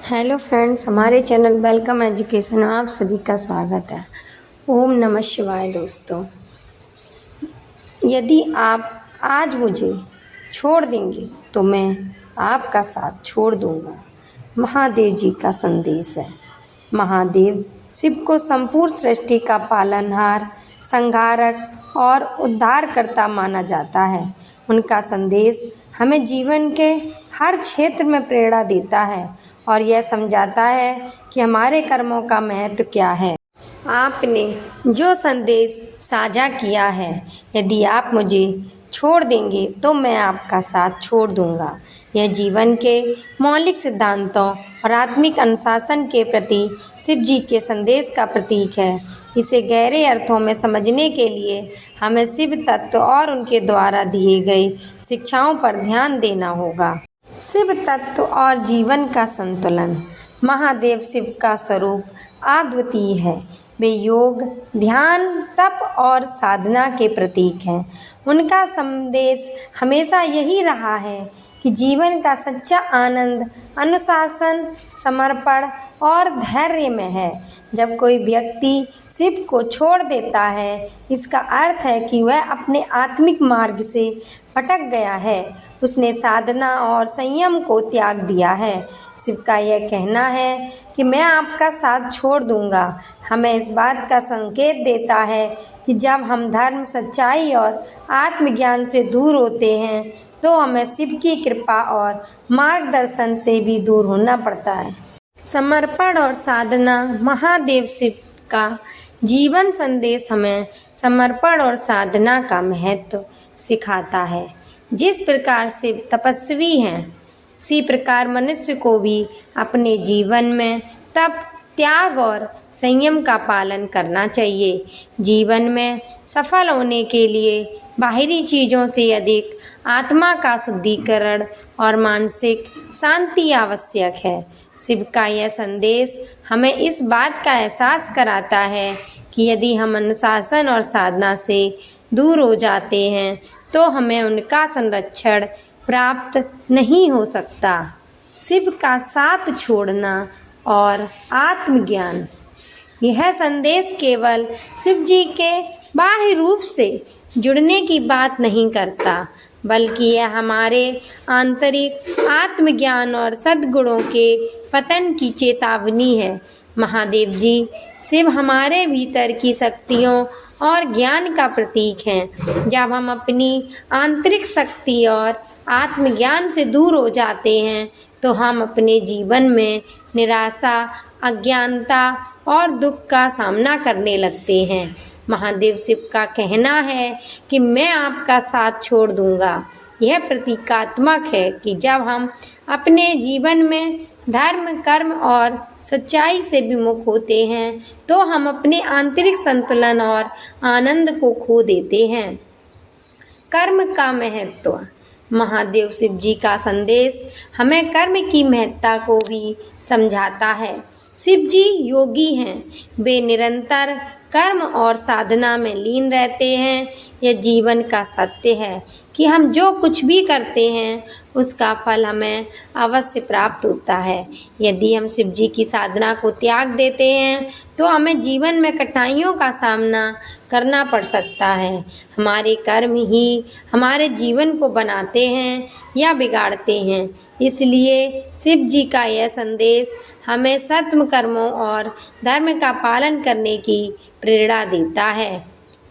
Hello friends, हमारे channel welcome education में आप सभी का स्वागत है। ओम नमः शिवाय। दोस्तों, यदि आप आज मुझे छोड़ देंगे तो मैं आपका साथ छोड़ दूंगा। महादेव जी का संदेश है। महादेव शिव को संपूर्ण सृष्टि का पालनहार, संहारक और उद्धारकर्ता माना जाता है। उनका संदेश हमें जीवन के हर क्षेत्र में प्रेरणा देता है और यह समझाता है कि हमारे कर्मों का महत्व क्या है। आपने जो संदेश साझा किया है, यदि आप मुझे छोड़ देंगे तो मैं आपका साथ छोड़ दूंगा, यह जीवन के मौलिक सिद्धांतों और आत्मिक अनुशासन के प्रति शिव जी के संदेश का प्रतीक है। इसे गहरे अर्थों में समझने के लिए हमें शिव तत्व और उनके द्वारा दिए गए शिक्षाओं पर ध्यान देना होगा। शिव तत्व और जीवन का संतुलन। महादेव शिव का स्वरूप अद्वितीय है। वे योग, ध्यान, तप और साधना के प्रतीक हैं। उनका संदेश हमेशा यही रहा है कि जीवन का सच्चा आनंद अनुशासन, समर्पण और धैर्य में है। जब कोई व्यक्ति शिव को छोड़ देता है, इसका अर्थ है कि वह अपने आत्मिक मार्ग से भटक गया है। उसने साधना और संयम को त्याग दिया है। शिव का यह कहना है कि मैं आपका साथ छोड़ दूंगा, हमें इस बात का संकेत देता है कि जब हम धर्म, सच्चाई और आत्मज्ञान से दूर होते हैं तो हमें शिव की कृपा और मार्गदर्शन से भी दूर होना पड़ता है। समर्पण और साधना। महादेव शिव का जीवन संदेश हमें समर्पण और साधना का महत्व सिखाता है। जिस प्रकार शिव तपस्वी हैं, उसी प्रकार मनुष्य को भी अपने जीवन में तप, त्याग और संयम का पालन करना चाहिए। जीवन में सफल होने के लिए बाहरी चीज़ों से अधिक आत्मा का शुद्धिकरण और मानसिक शांति आवश्यक है। शिव का यह संदेश हमें इस बात का एहसास कराता है कि यदि हम अनुशासन और साधना से दूर हो जाते हैं तो हमें उनका संरक्षण प्राप्त नहीं हो सकता। शिव का साथ छोड़ना और आत्मज्ञान। यह संदेश केवल शिव जी के बाह्य रूप से जुड़ने की बात नहीं करता, बल्कि यह हमारे आंतरिक आत्मज्ञान और सद्गुणों के पतन की चेतावनी है। महादेव जी शिव हमारे भीतर की शक्तियों और ज्ञान का प्रतीक हैं। जब हम अपनी आंतरिक शक्ति और आत्मज्ञान से दूर हो जाते हैं तो हम अपने जीवन में निराशा, अज्ञानता और दुख का सामना करने लगते हैं। महादेव शिव का कहना है कि मैं आपका साथ छोड़ दूंगा। यह प्रतीकात्मक है कि जब हम अपने जीवन में धर्म, कर्म और सच्चाई से विमुख होते हैं तो हम अपने आंतरिक संतुलन और आनंद को खो देते हैं। कर्म का महत्व। महादेव शिव जी का संदेश हमें कर्म की महत्ता को भी समझाता है। शिव जी योगी हैं। वे निरंतर कर्म और साधना में लीन रहते हैं। यह जीवन का सत्य है कि हम जो कुछ भी करते हैं उसका फल हमें अवश्य प्राप्त होता है। यदि हम शिव जी की साधना को त्याग देते हैं तो हमें जीवन में कठिनाइयों का सामना करना पड़ सकता है। हमारे कर्म ही हमारे जीवन को बनाते हैं या बिगाड़ते हैं। इसलिए शिव जी का यह संदेश हमें सत्य कर्मों और धर्म का पालन करने की प्रेरणा देता है।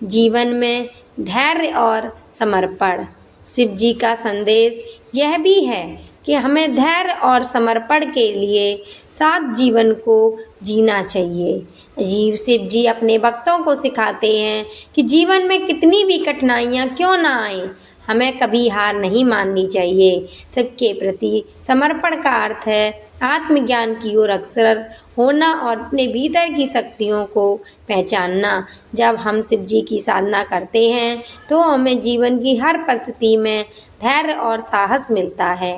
जीवन में धैर्य और समर्पण। शिव जी का संदेश यह भी है कि हमें धैर्य और समर्पण के लिए साथ जीवन को जीना चाहिए। शिव जी अपने भक्तों को सिखाते हैं कि जीवन में कितनी भी कठिनाइयाँ क्यों ना आए, हमें कभी हार नहीं माननी चाहिए। सबके प्रति समर्पण का अर्थ है आत्मज्ञान की ओर अग्रसर होना और अपने भीतर की शक्तियों को पहचानना। जब हम शिव जी की साधना करते हैं तो हमें जीवन की हर परिस्थिति में धैर्य और साहस मिलता है।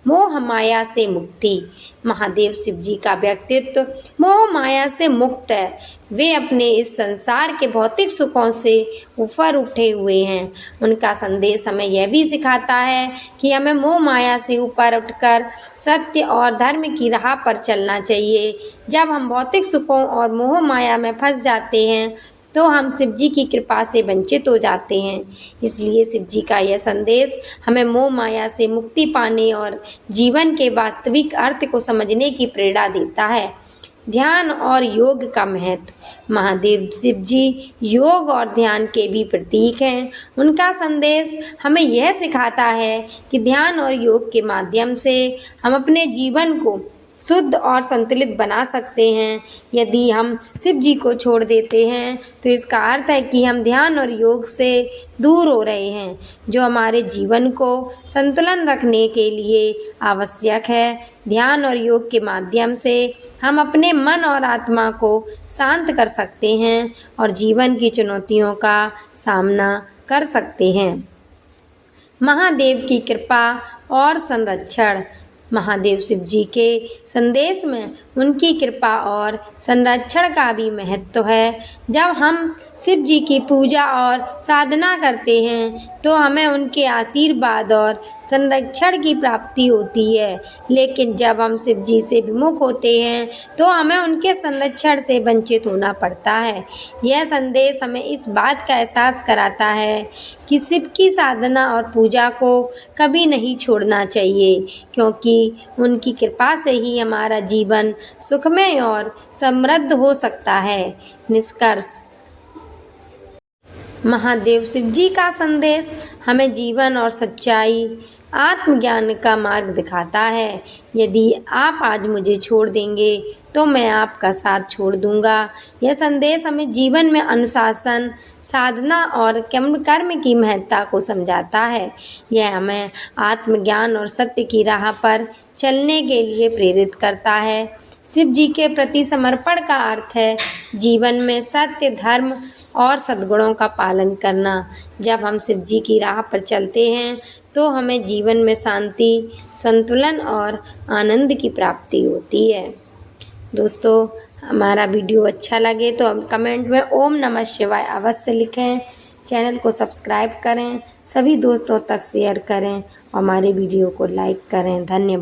मोह माया से मुक्ति। महादेव शिव जी का व्यक्तित्व मोह माया से मुक्त है। वे अपने इस संसार के भौतिक सुखों से ऊपर उठे हुए हैं। उनका संदेश हमें यह भी सिखाता है कि हमें मोह माया से ऊपर उठकर सत्य और धर्म की राह पर चलना चाहिए। जब हम भौतिक सुखों और मोह माया में फंस जाते हैं तो हम शिव जी की कृपा से वंचित हो जाते हैं। इसलिए शिव जी का यह संदेश हमें मोह माया से मुक्ति पाने और जीवन के वास्तविक अर्थ को समझने की प्रेरणा देता है। ध्यान और योग का महत्व। महादेव शिव जी योग और ध्यान के भी प्रतीक हैं। उनका संदेश हमें यह सिखाता है कि ध्यान और योग के माध्यम से हम अपने जीवन को शुद्ध और संतुलित बना सकते हैं। यदि हम शिव जी को छोड़ देते हैं तो इसका अर्थ है कि हम ध्यान और योग से दूर हो रहे हैं, जो हमारे जीवन को संतुलन रखने के लिए आवश्यक है। ध्यान और योग के माध्यम से हम अपने मन और आत्मा को शांत कर सकते हैं और जीवन की चुनौतियों का सामना कर सकते हैं। महादेव की कृपा और संरक्षण। महादेव शिव जी के संदेश में उनकी कृपा और संरक्षण का भी महत्व है। जब हम शिव जी की पूजा और साधना करते हैं तो हमें उनके आशीर्वाद और संरक्षण की प्राप्ति होती है, लेकिन जब हम शिव जी से विमुख होते हैं तो हमें उनके संरक्षण से वंचित होना पड़ता है। यह संदेश हमें इस बात का एहसास कराता है कि शिव की साधना और पूजा को कभी नहीं छोड़ना चाहिए, क्योंकि उनकी कृपा से ही हमारा जीवन सुखमय और समृद्ध हो सकता है। निष्कर्ष। महादेव शिव जी का संदेश हमें जीवन और सच्चाई, आत्मज्ञान का मार्ग दिखाता है। यदि आप आज मुझे छोड़ देंगे तो मैं आपका साथ छोड़ दूंगा। यह संदेश हमें जीवन में अनुशासन, साधना और कर्म की महत्ता को समझाता है। यह हमें आत्मज्ञान और सत्य की राह पर चलने के लिए प्रेरित करता है। शिव जी के प्रति समर्पण का अर्थ है जीवन में सत्य, धर्म और सद्गुणों का पालन करना। जब हम शिव जी की राह पर चलते हैं तो हमें जीवन में शांति, संतुलन और आनंद की प्राप्ति होती है। दोस्तों, हमारा वीडियो अच्छा लगे तो हम कमेंट में ओम नमः शिवाय अवश्य लिखें। चैनल को सब्सक्राइब करें, सभी दोस्तों तक शेयर करें और हमारे वीडियो को लाइक करें। धन्यवाद।